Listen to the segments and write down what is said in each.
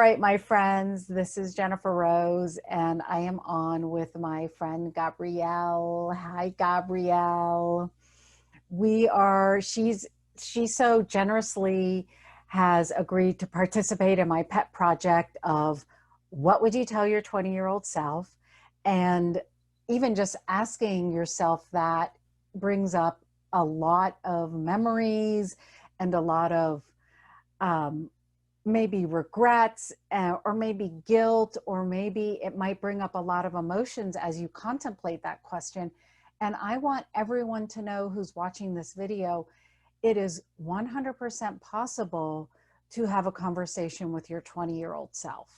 right, my friends, this is Jennifer Rose, and I am on with my friend Gabrielle. Hi, Gabrielle. She so generously has agreed to participate in my pet project of what would you tell your 20-year-old self? And even just asking yourself that brings up a lot of memories and a lot of um, maybe regrets or maybe guilt, or maybe it might bring up a lot of emotions as you contemplate that question. And I want everyone to know who's watching this video, it is 100% possible to have a conversation with your 20-year-old self,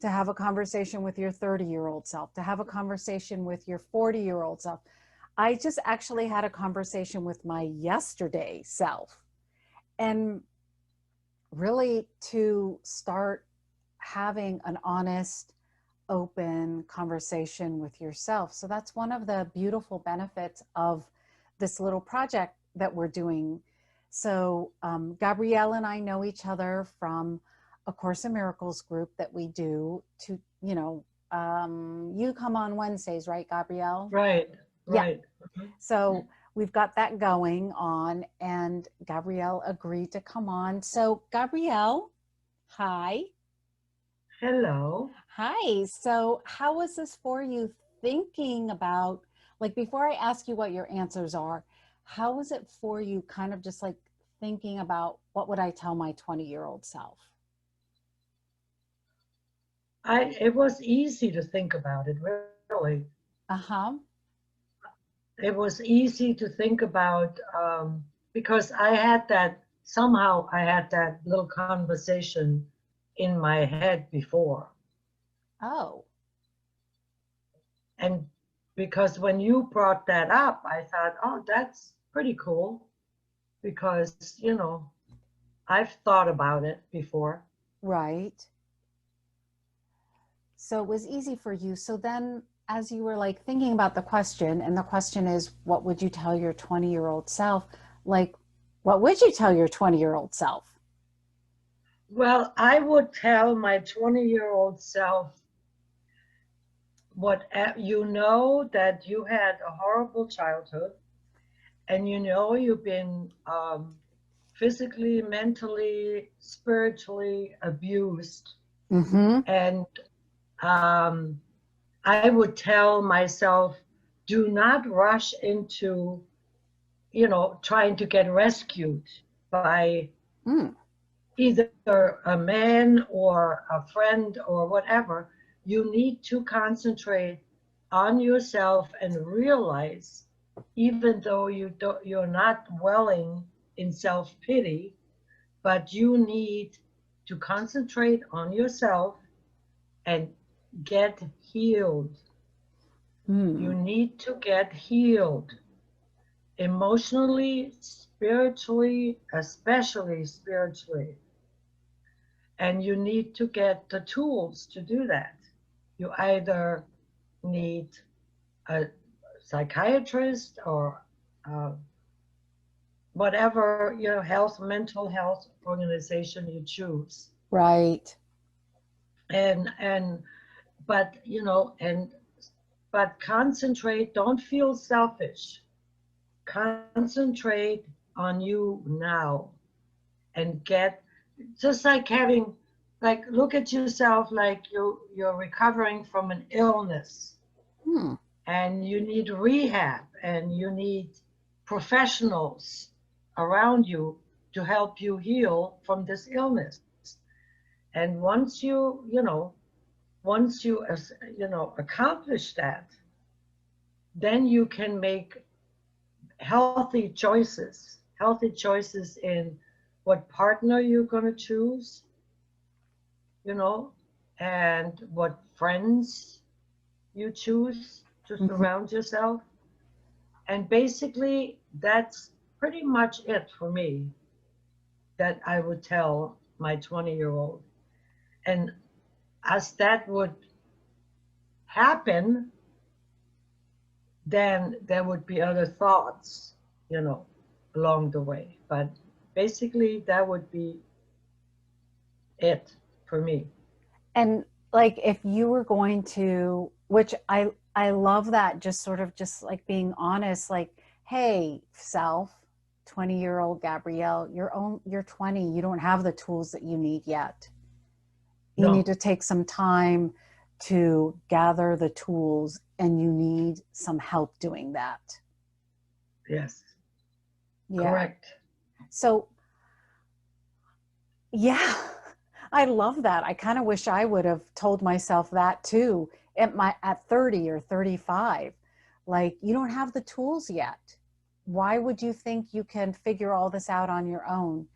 to have a conversation with your 30-year-old self, to have a conversation with your 40-year-old self. I just actually had a conversation with my yesterday self, and really to start having an honest, open conversation with yourself. So that's one of the beautiful benefits of this little project that we're doing. So Gabrielle and I know each other from a Course in Miracles group that we do to, you come on Wednesdays, right, Gabrielle? Right. Yeah. So we've got that going on, and Gabrielle agreed to come on. So Gabrielle, hi. Hello. Hi. So how was this for you, thinking about, like, before I ask you what your answers are, how was it for you kind of just like thinking about what would I tell my 20-year-old self? It was easy to think about it, really. Uh-huh. It was easy to think about because I had that little conversation in my head before. Oh. And because when you brought that up, I thought, oh, that's pretty cool because, I've thought about it before. Right. So it was easy for you. So then as you were like thinking about the question, and the question is, what would you tell your 20-year-old self? Like, what would you tell your 20-year-old self? Well, I would tell my 20-year-old self you know that you had a horrible childhood, and you've been physically, mentally, spiritually abused. Mm-hmm. And um, I would tell myself, do not rush into, trying to get rescued by Mm. either a man or a friend or whatever. You need to concentrate on yourself and realize, even though you're not dwelling in self-pity, but you need to concentrate on yourself and get healed. You Mm. need to get healed emotionally, spiritually, especially spiritually. And you need to get the tools to do that. You either need a psychiatrist or uh, whatever mental health organization you choose. Right. And but but concentrate. Don't feel selfish. Concentrate on you now and get, just like having, like, look at yourself like you're recovering from an illness, Hmm. and you need rehab, and you need professionals around you to help you heal from this illness. And once you accomplish that, then you can make healthy choices in what partner you're going to choose, you know, and what friends you choose to Mhm. surround yourself. And basically, that's pretty much it for me that I would tell my 20-year-old. And as that would happen, then there would be other thoughts, you know, along the way. But basically, that would be it for me. And like if you were going to, which I love that, just sort of just like being honest, like, hey, self, 20-year-old Gabrielle, you're 20, you don't have the tools that you need yet. You need No. to take some time to gather the tools, and you need some help doing that. Yes. Yeah. Correct. So, yeah, I love that. I kind of wish I would have told myself that too at 30 or 35. Like, you don't have the tools yet. Why would you think you can figure all this out on your own?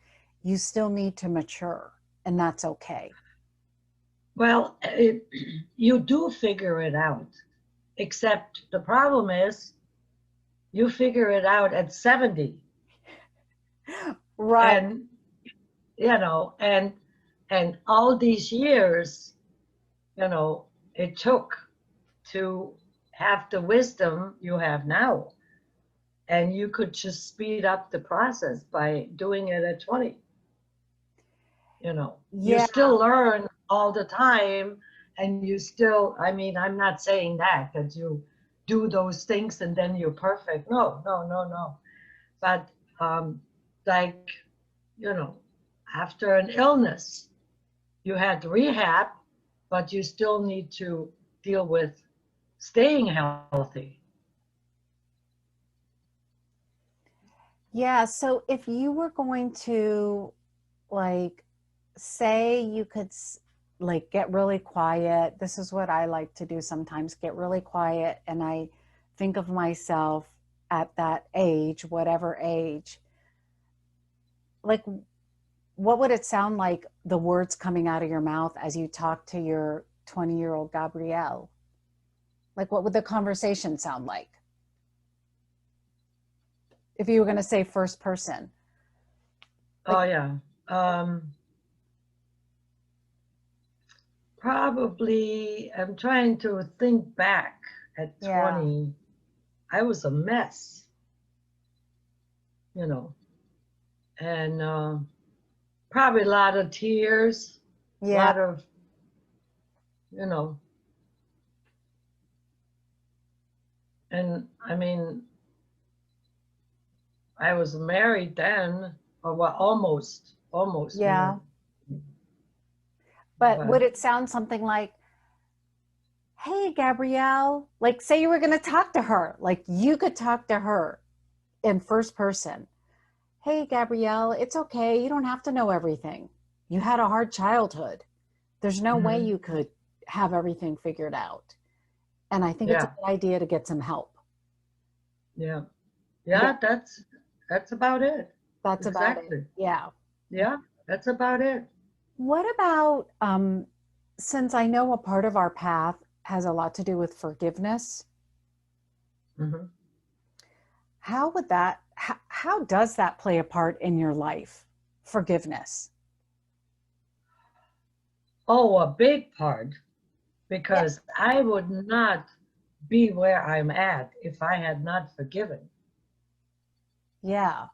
You still need to mature, and that's okay. Well, you do figure it out, except the problem is you figure it out at 70. Right. And, and all these years, it took to have the wisdom you have now. And you could just speed up the process by doing it at 20. You Yeah. still learn all the time, and you still, I mean, I'm not saying that you do those things and then you're perfect. No, no, no, no. But like, after an illness, you had rehab, but you still need to deal with staying healthy. Yeah. So if you were going to, like, say you could like get really quiet. This is what I like to do sometimes, get really quiet, and I think of myself at that age, whatever age. Like, what would it sound like, the words coming out of your mouth as you talk to your 20-year-old Gabrielle? Like, what would the conversation sound like if you were going to say first person? Like, Oh yeah. Probably, I'm trying to think back at yeah, 20. I was a mess, you know, and probably a lot of tears, a yeah, lot of, you know, and I mean, I was married then, or well, almost yeah. married. But But would it sound something like, hey, Gabrielle, like, say you were going to talk to her, like you could talk to her in first person. Hey, Gabrielle, it's okay. You don't have to know everything. You had a hard childhood. There's no way mhm, you could have everything figured out. And I think it's a yeah, good idea to get some help. yeah, Yeah, yeah, that's about it. that's about it. Exactly. Yeah. Yeah, that's about it. What about, since I know a part of our path has a lot to do with forgiveness, Hmm. how would that, how does that play a part in your life? Forgiveness. Oh, a big part, Yeah. because I would not be where I'm at if I had not forgiven. Yeah.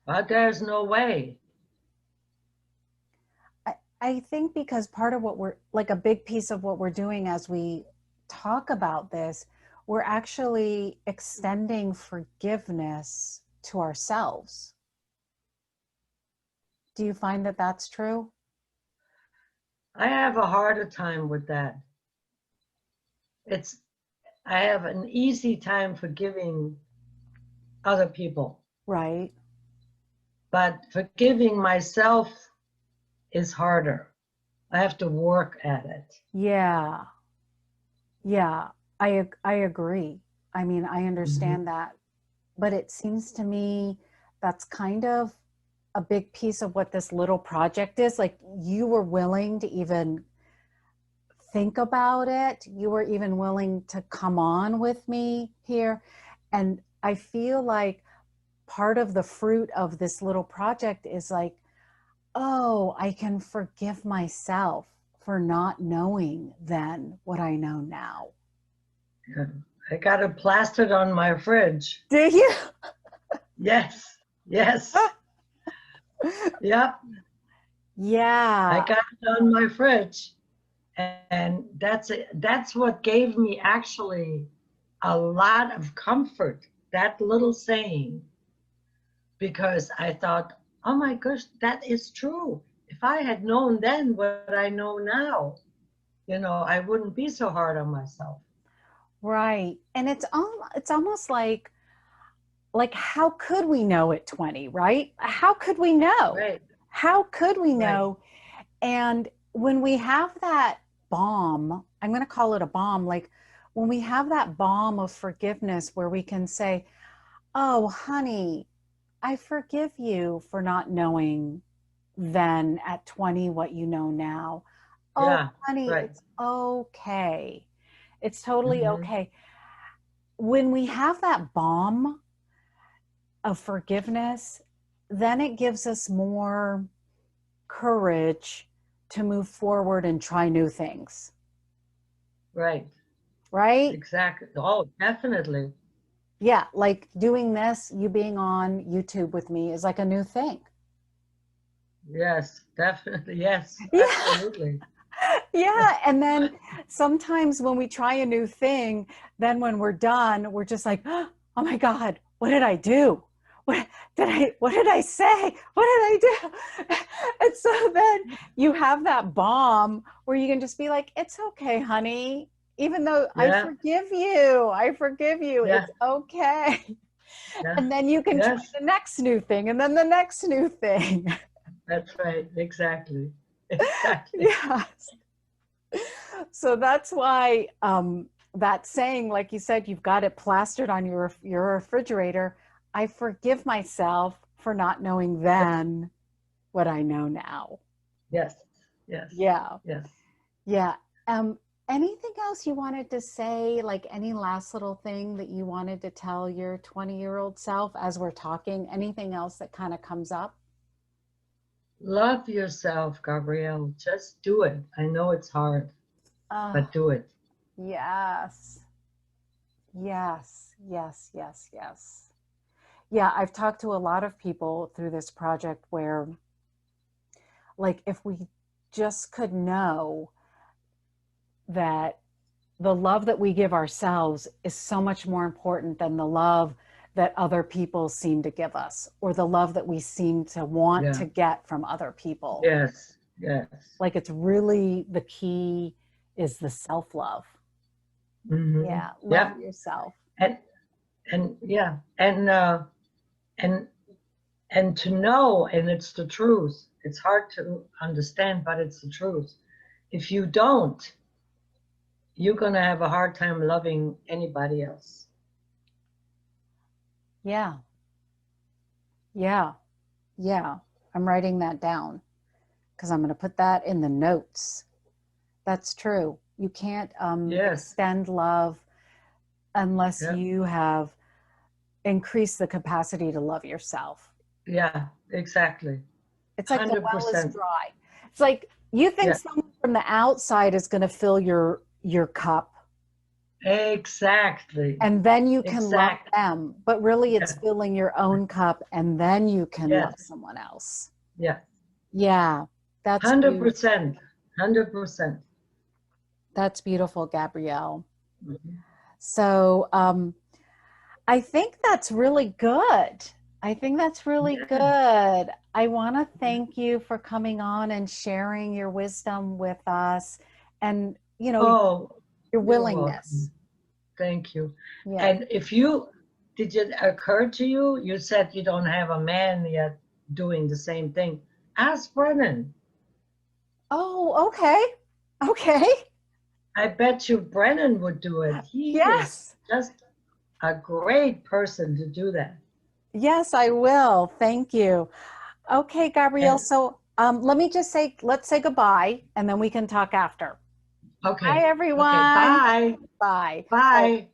But there's no way. I think because part of what we're, like, a big piece of what we're doing as we talk about this, we're actually extending forgiveness to ourselves. Do you find that that's true? I have a harder time with that. It's I have an easy time forgiving other people, Right. but forgiving myself is harder. I have to work at it. Yeah. Yeah. I agree. I mean, I Hmm. understand that, but it seems to me that's kind of a big piece of what this little project is. Like, you were willing to even think about it. You were even willing to come on with me here. And I feel like part of the fruit of this little project is like, oh, I can forgive myself for not knowing then what I know now. Yeah. I got it plastered on my fridge. Do you? Yes, yes, yep. I Yeah. got it on my fridge. And that's it. That's what gave me actually a lot of comfort, that little saying, because I thought, oh my gosh, that is true. If I had known then what I know now, I wouldn't be so hard on myself. Right. And it's almost like how could we know at 20, right? How could we know? Right, How could we right. know? And when we have that bomb, I'm going to call it a bomb, like when we have that bomb of forgiveness where we can say, "Oh, honey, I forgive you for not knowing then at 20 what you know now. Oh, Yeah, honey, right. it's okay. It's totally Hmm. okay." When we have that bomb of forgiveness, then it gives us more courage to move forward and try new things, Right, right? exactly. Oh, definitely. Yeah, like doing this, you being on YouTube with me is like a new thing. Yes, definitely. Yes, Yeah, absolutely. yeah. And then sometimes when we try a new thing, then when we're done, we're just like, oh my God, what did I do? What did I say? What did I do? And so then you have that bomb where you can just be like, it's okay, honey. Even though Yeah, I forgive you, yeah, it's okay. yeah. And then you can try Yes, the next new thing and then the next new thing. that's right. Exactly. Exactly. Yes. So that's why that saying, like you said, you've got it plastered on your refrigerator. I forgive myself for not knowing then what I know now. Yes, yes, Yeah. yes. Yeah. Um, Anything else you wanted to say, like any last little thing that you wanted to tell your 20-year-old self as we're talking? Anything else that kind of comes up? Love yourself, Gabrielle. Just do it. I know it's hard, Oh, but do it. yes. Yes. Yes. Yes. Yes. Yeah, I've talked to a lot of people through this project where, like, if we just could know that the love that we give ourselves is so much more important than the love that other people seem to give us or the love that we seem to want Yeah. to get from other people. Yes, yes. Like, it's really the key is the self love. Hmm. Yeah, love Yeah. yourself. And yeah. And and to know, and it's the truth. It's hard to understand, but it's the truth. If you don't, you're gonna have a hard time loving anybody else. Yeah, yeah, yeah. I'm writing that down because I'm going to put that in the notes. That's true. You can't Yes. extend love unless Yeah. you have increased the capacity to love yourself. Yeah. Exactly. It's like the well is 100%. dry. It's like you think Yeah. someone from the outside is going to fill your cup Exactly. and then you can love Exactly. them, but really it's Yeah. filling your own cup and then you can love Yes. someone else. Yeah. Yeah, that's 100%. beautiful. 100%. That's beautiful, Gabrielle. Mhm. So I think that's really good. I think that's really Yeah. good. I want to thank you for coming on and sharing your wisdom with us and, Oh, your you're willingness. welcome. Thank you. Yeah. And did it occur to you? You said you don't have a man yet doing the same thing. Ask Brennan. Oh, okay. Okay. I bet you Brennan would do it. He is Yes. just a great person to do that. Yes, I will. Thank you. Okay, Gabrielle. And So let's say goodbye and then we can talk after. Bye, okay, okay, everyone. bye. Bye. Bye.